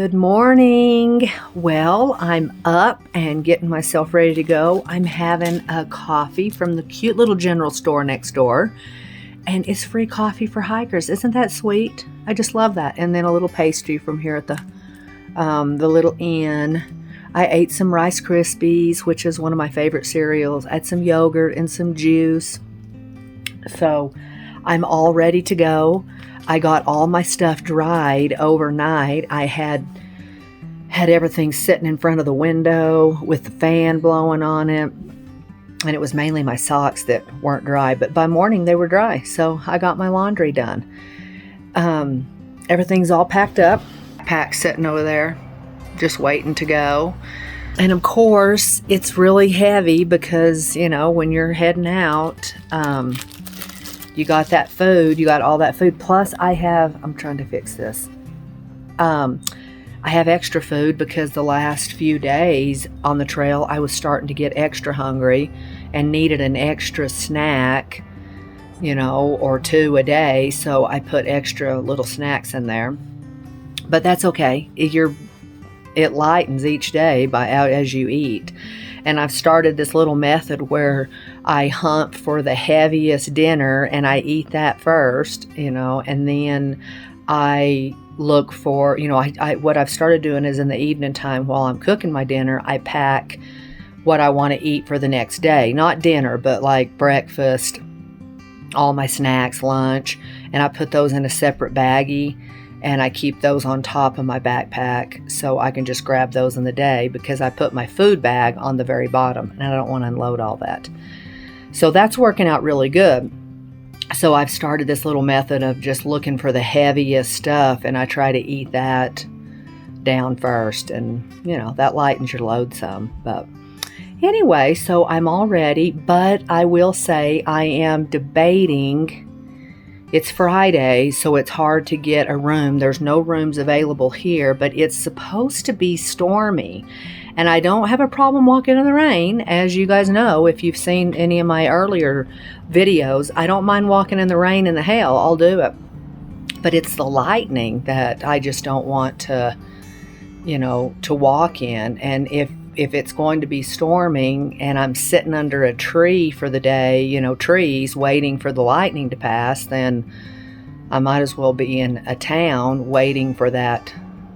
Good morning. Well, I'm up and getting myself ready to go. I'm having a coffee from the cute little general store next door, and it's free coffee for hikers. Isn't that sweet? I just love that. And then a little pastry from here at the little inn. I ate some Rice Krispies, which is one of my favorite cereals. I had some yogurt and some juice. So I'm all ready to go. I got all my stuff dried overnight. I had everything sitting in front of the window with the fan blowing on it. And it was mainly my socks that weren't dry, but by morning they were dry. So I got my laundry done. Everything's all packed up. Pack sitting over there, just waiting to go. And of course, it's really heavy because, when you're heading out, you got that food, you got all that food. Plus I'm trying to fix this. I have extra food because the last few days on the trail, I was starting to get extra hungry and needed an extra snack, or two a day. So I put extra little snacks in there, but that's okay. It lightens each day as you eat. And I've started this little method where I hunt for the heaviest dinner and I eat that first, and then I look for, what I've started doing is in the evening time while I'm cooking my dinner, I pack what I want to eat for the next day. Not dinner, but like breakfast, all my snacks, lunch, and I put those in a separate baggie. And I keep those on top of my backpack so I can just grab those in the day because I put my food bag on the very bottom and I don't want to unload all that. So that's working out really good. So I've started this little method of just looking for the heaviest stuff and I try to eat that down first, and that lightens your load some. But anyway, so I'm all ready, but I will say I am debating. It's Friday, so it's hard to get a room. There's no rooms available here, but it's supposed to be stormy. And I don't have a problem walking in the rain. As you guys know, if you've seen any of my earlier videos, I don't mind walking in the rain and the hail. I'll do it. But it's the lightning that I just don't want to, to walk in. And if it's going to be storming and I'm sitting under a tree for the day, trees waiting for the lightning to pass, then I might as well be in a town waiting for that,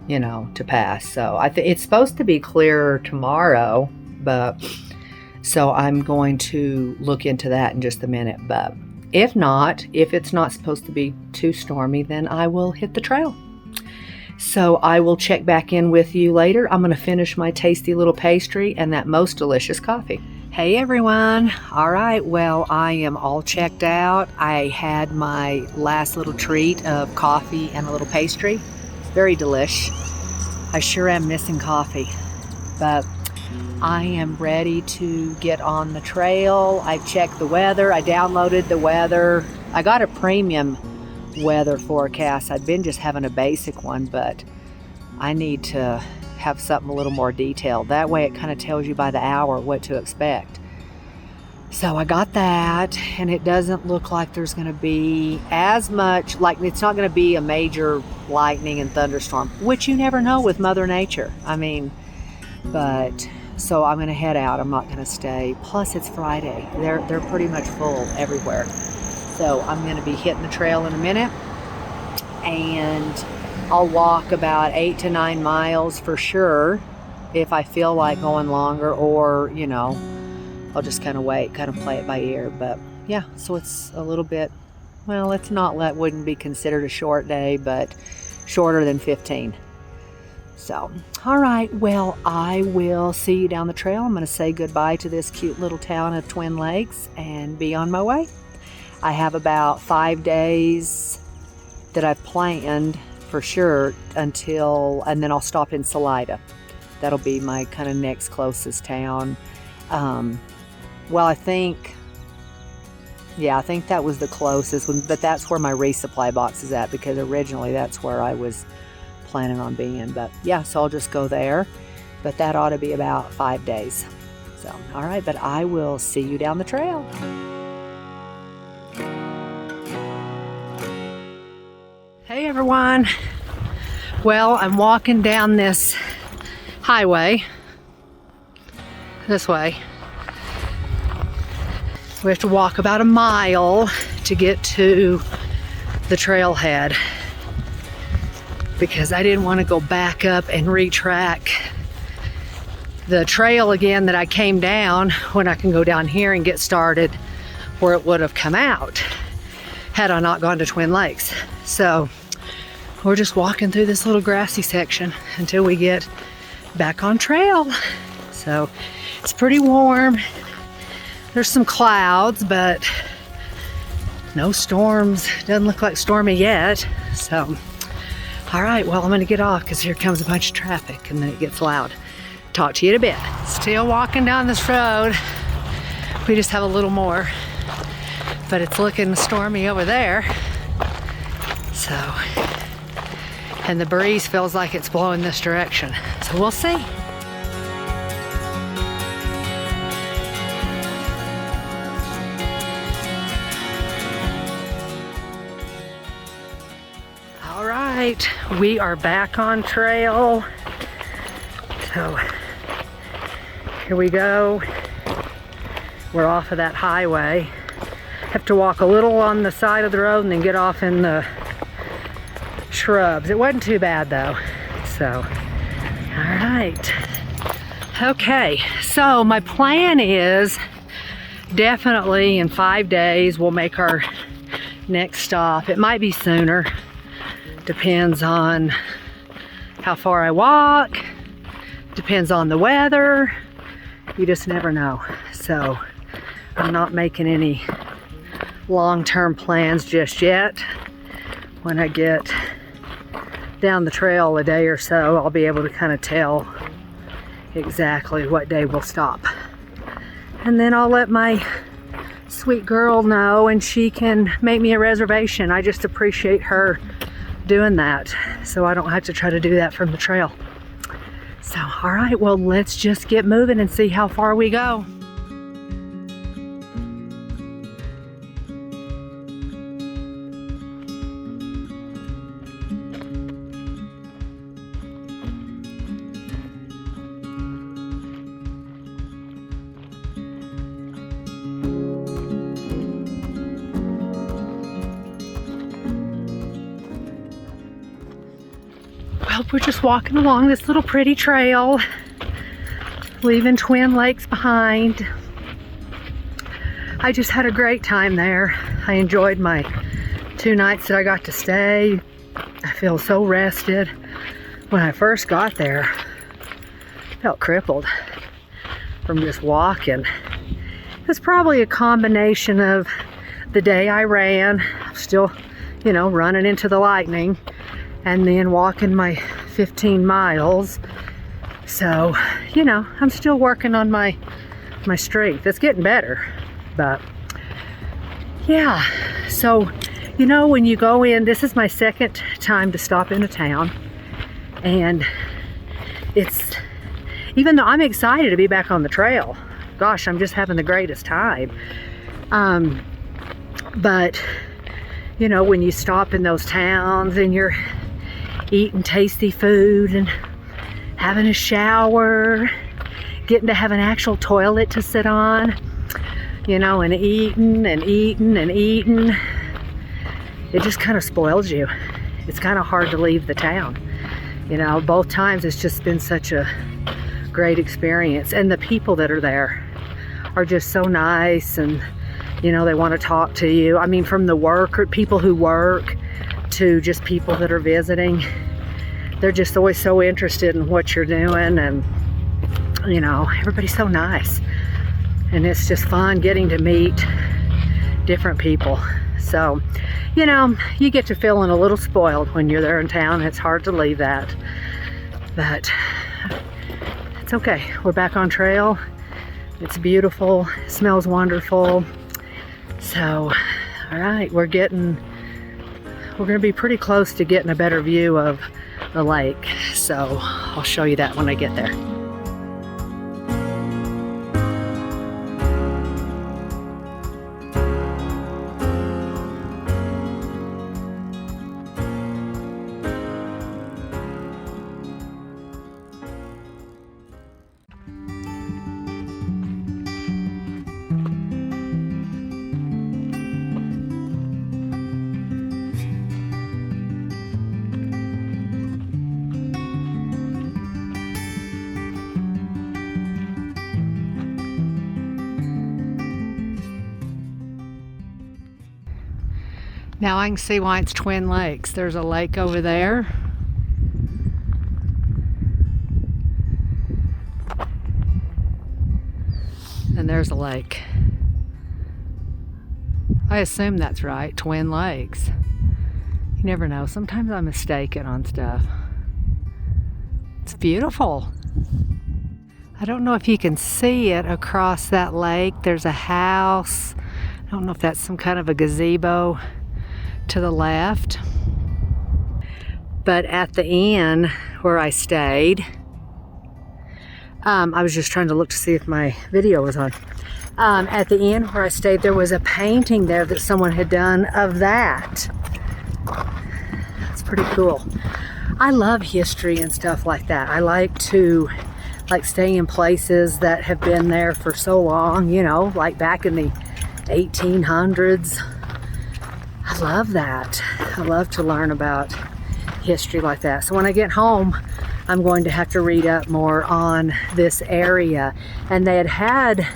to pass. So it's supposed to be clearer tomorrow, but so I'm going to look into that in just a minute. But if it's not supposed to be too stormy, then I will hit the trail. So I will check back in with you later. I'm going to finish my tasty little pastry and that most delicious coffee. Hey everyone. All right. Well, I am all checked out. I had my last little treat of coffee and a little pastry. It's very delish. I sure am missing coffee, but I am ready to get on the trail. I checked the weather. I downloaded the weather. I got a premium weather forecast. I'd been just having a basic one, but I need to have something a little more detailed. That way it kind of tells you by the hour what to expect. So I got that, and it doesn't look like there's going to be as much, like it's not going to be a major lightning and thunderstorm, which you never know with Mother Nature. But so I'm going to head out. I'm not going to stay. Plus it's Friday. They're pretty much full everywhere. So I'm going to be hitting the trail in a minute, and I'll walk about 8 to 9 miles for sure if I feel like going longer, or, I'll just kind of wait, kind of play it by ear. But yeah, so it's a little bit, well, wouldn't be considered a short day, but shorter than 15. So, all right, well, I will see you down the trail. I'm going to say goodbye to this cute little town of Twin Lakes and be on my way. I have about 5 days that I've planned for sure and then I'll stop in Salida. That'll be my kind of next closest town. I think that was the closest one, but that's where my resupply box is at because originally that's where I was planning on being. But yeah, so I'll just go there, but that ought to be about 5 days. So, all right, but I will see you down the trail. Hey everyone. Well, I'm walking down this highway, this way. We have to walk about a mile to get to the trailhead because I didn't want to go back up and retrack the trail again that I came down when I can go down here and get started where it would have come out had I not gone to Twin Lakes. So we're just walking through this little grassy section until we get back on trail. So it's pretty warm. There's some clouds, but no storms. Doesn't look like stormy yet. So, all right, well, I'm gonna get off because here comes a bunch of traffic and then it gets loud. Talk to you in a bit. Still walking down this road. We just have a little more, but it's looking stormy over there. So, and the breeze feels like it's blowing this direction. So we'll see. All right, we are back on trail. So here we go. We're off of that highway. Have to walk a little on the side of the road and then get off in the shrubs. It wasn't too bad though. So, all right. Okay, so my plan is definitely in 5 days we'll make our next stop. It might be sooner. Depends on how far I walk. Depends on the weather. You just never know. So I'm not making any long-term plans just yet. When I get down the trail a day or so, I'll be able to kind of tell exactly what day we'll stop. And then I'll let my sweet girl know and she can make me a reservation. I just appreciate her doing that so I don't have to try to do that from the trail. So, all right, well, let's just get moving and see how far we go. Well, we're just walking along this little pretty trail, leaving Twin Lakes behind. I just had a great time there. I enjoyed my 2 nights that I got to stay. I feel so rested. When I first got there, I felt crippled from just walking. It was probably a combination of the day I ran, still, you know, running into the lightning, and then walking my 15 miles. So, you know, I'm still working on my strength. It's getting better, but yeah. So, you know, when you go in, this is my second time to stop in a town, and it's, even though I'm excited to be back on the trail, gosh, I'm just having the greatest time. But, you know, when you stop in those towns and you're eating tasty food and having a shower, getting to have an actual toilet to sit on, you know, and eating and eating and eating, it just kind of spoils you. It's kind of hard to leave the town. You know, both times it's just been such a great experience, and the people that are there are just so nice, and you know, they want to talk to you. I mean, from the people who work to just people that are visiting, they're just always so interested in what you're doing, and you know, everybody's so nice, and it's just fun getting to meet different people. So, you know, you get to feeling a little spoiled when you're there in town. It's hard to leave that, but it's okay. We're back on trail. It's beautiful. It smells wonderful. So, all right, we're going to be pretty close to getting a better view of the lake. So I'll show you that when I get there. Now I can see why it's twin lakes. There's a lake over there. And there's a lake. I assume that's right, twin lakes. You never know, sometimes I'm mistaken on stuff. It's beautiful. I don't know if you can see it across that lake. There's a house. I don't know if that's some kind of a gazebo to the left. But at the inn where I stayed, I was just trying to look to see if my video was on. At the inn where I stayed, there was a painting there that someone had done of that. That's pretty cool. I love history and stuff like that. I like to stay in places that have been there for so long, you know, like back in the 1800s. I love that. I love to learn about history like that. So when I get home, I'm going to have to read up more on this area. And they had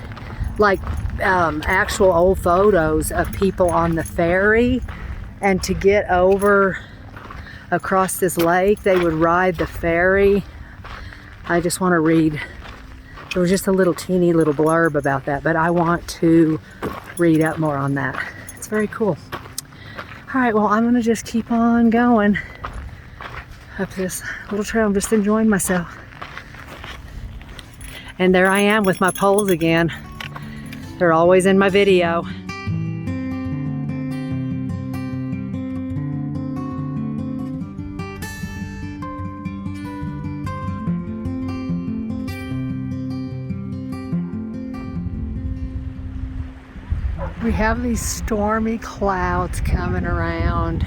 like actual old photos of people on the ferry, and to get over across this lake, they would ride the ferry. I just want to read. There was just a little teeny little blurb about that, but I want to read up more on that. It's very cool. All right, well, I'm going to just keep on going up this little trail. I'm just enjoying myself. And there I am with my poles again. They're always in my video. We have these stormy clouds coming around.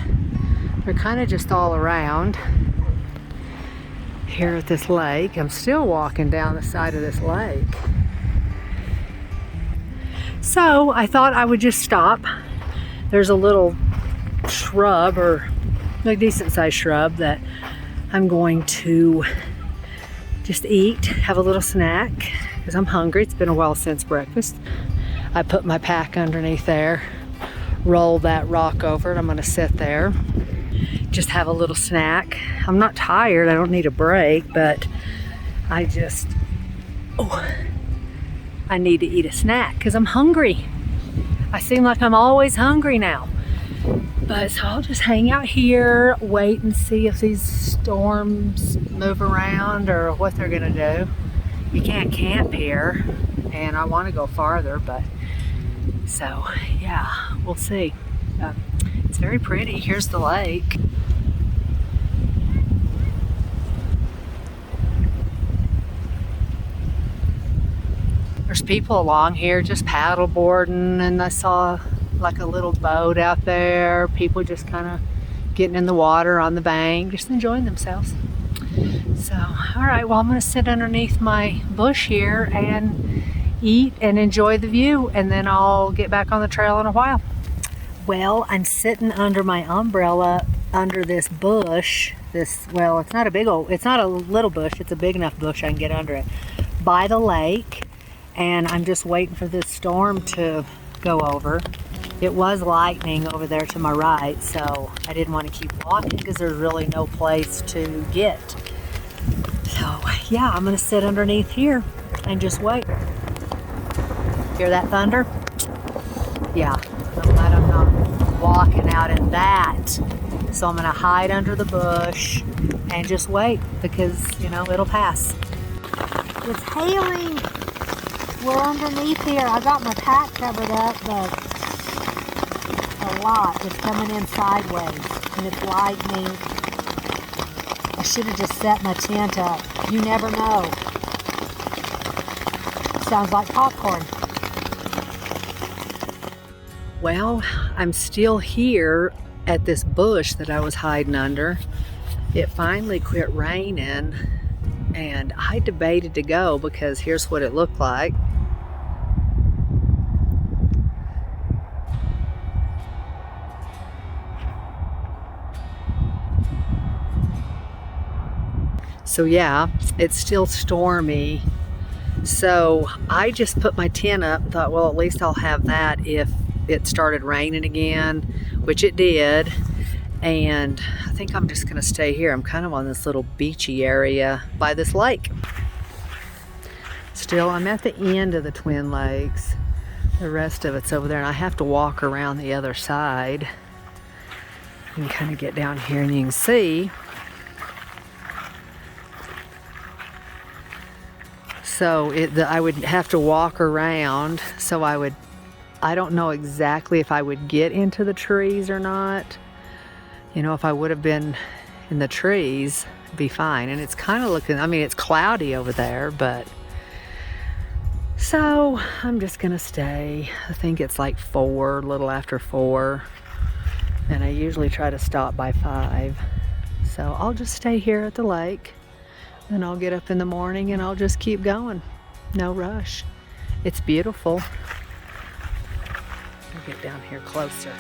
They're kind of just all around here at this lake. I'm still walking down the side of this lake. So I thought I would just stop. There's a little shrub, or a decent sized shrub, that I'm going to just eat, have a little snack, because I'm hungry. It's been a while since breakfast. I put my pack underneath there, roll that rock over, and I'm going to sit there, just have a little snack. I'm not tired, I don't need a break, but I need to eat a snack because I'm hungry. I seem like I'm always hungry now. But so I'll just hang out here, wait and see if these storms move around or what they're going to do. You can't camp here, and I want to go farther, but so yeah, we'll see. It's very pretty. Here's the lake. There's people along here just paddle boarding, and I saw like a little boat out there. People just kind of getting in the water on the bank, just enjoying themselves. So, all right, well, I'm going to sit underneath my bush here and eat and enjoy the view, and then I'll get back on the trail in a while. Well, I'm sitting under my umbrella under this bush. Well, it's not a little bush, it's a big enough bush I can get under it, by the lake. And I'm just waiting for this storm to go over. It was lightning over there to my right, so I didn't want to keep walking because there's really no place to get. So yeah, I'm gonna sit underneath here and just wait. Hear that thunder? Yeah, I'm glad I'm not walking out in that. So I'm gonna hide under the bush and just wait because, you know, it'll pass. It's hailing. We're underneath here. I got my pack covered up, but a lot is coming in sideways, and it's lightning. I should have just set my tent up. You never know. Sounds like popcorn. Well, I'm still here at this bush that I was hiding under. It finally quit raining, and I debated to go because here's what it looked like. So yeah, it's still stormy. So I just put my tent up and thought, well, at least I'll have that if it started raining again, which it did. And I think I'm just gonna stay here. I'm kind of on this little beachy area by this lake. Still, I'm at the end of the Twin Lakes. The rest of it's over there, and I have to walk around the other side and kind of get down here, and you can see. So I would have to walk around, so I don't know exactly if I would get into the trees or not. You know, if I would have been in the trees, it'd be fine. And it's kind of looking, I mean, it's cloudy over there, but. So I'm just gonna stay. I think it's like 4, a little after 4. And I usually try to stop by 5. So I'll just stay here at the lake. Then I'll get up in the morning and I'll just keep going. No rush. It's beautiful. I'll get down here closer.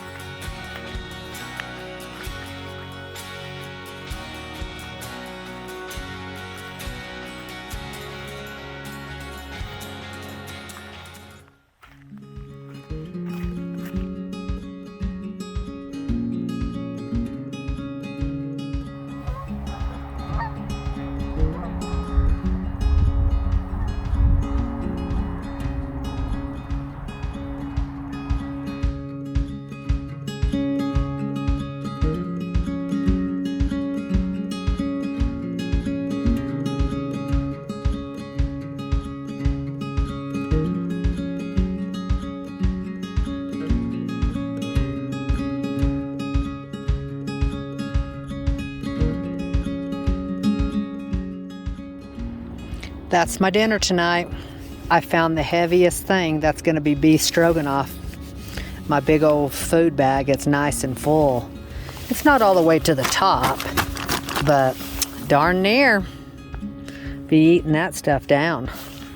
That's my dinner tonight. I found the heaviest thing. That's going to be beef stroganoff. My big old food bag, it's nice and full. It's not all the way to the top, but darn near. Be eating that stuff down.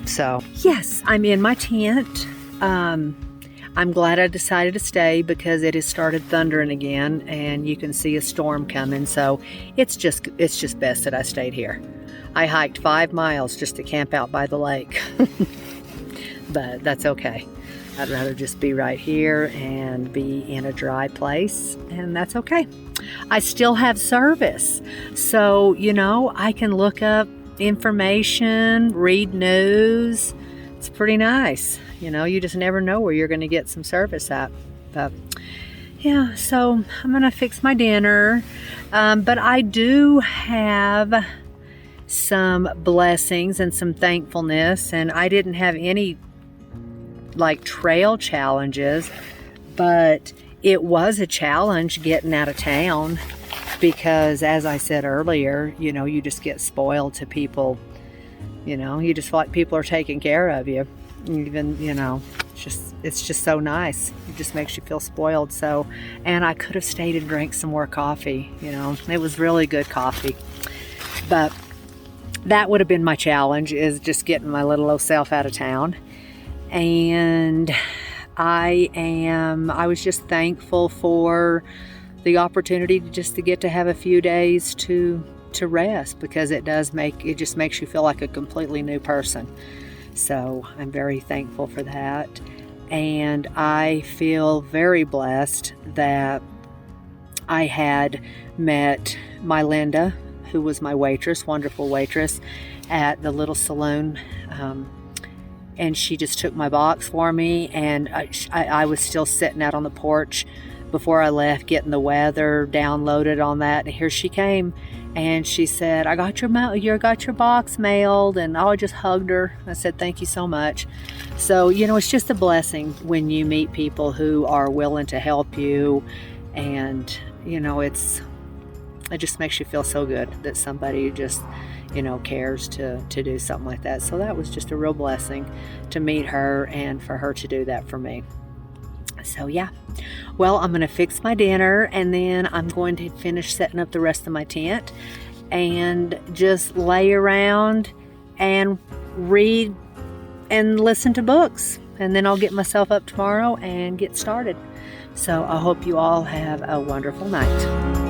So, yes, I'm in my tent. I'm glad I decided to stay because it has started thundering again and you can see a storm coming. So it's just best that I stayed here. I hiked 5 miles just to camp out by the lake, but that's okay. I'd rather just be right here and be in a dry place, and that's okay. I still have service, so, you know, I can look up information, read news. It's pretty nice. You know, you just never know where you're going to get some service at. But yeah, so I'm going to fix my dinner, but I do have some blessings and some thankfulness, and I didn't have any like trail challenges, but it was a challenge getting out of town because, as I said earlier, you know, you just get spoiled to people. You know, you just feel like people are taking care of you. Even, you know, it's just so nice. It just makes you feel spoiled. So, and I could have stayed and drank some more coffee. You know, it was really good coffee, but that would have been my challenge, is just getting my little old self out of town. And I was just thankful for the opportunity to get to have a few days to rest, because it just makes you feel like a completely new person. So I'm very thankful for that. And I feel very blessed that I had met my Linda, who was my waitress, wonderful waitress, at the little saloon. And she just took my box for me, and I was still sitting out on the porch before I left, getting the weather downloaded on that. And here she came, and she said, I got your box mailed. And I just hugged her. I said, thank you so much. So, you know, it's just a blessing when you meet people who are willing to help you. And, you know, it just makes you feel so good that somebody just, you know, cares to do something like that. So that was just a real blessing to meet her and for her to do that for me. So yeah, well, I'm going to fix my dinner, and then I'm going to finish setting up the rest of my tent and just lay around and read and listen to books. And then I'll get myself up tomorrow and get started. So I hope you all have a wonderful night.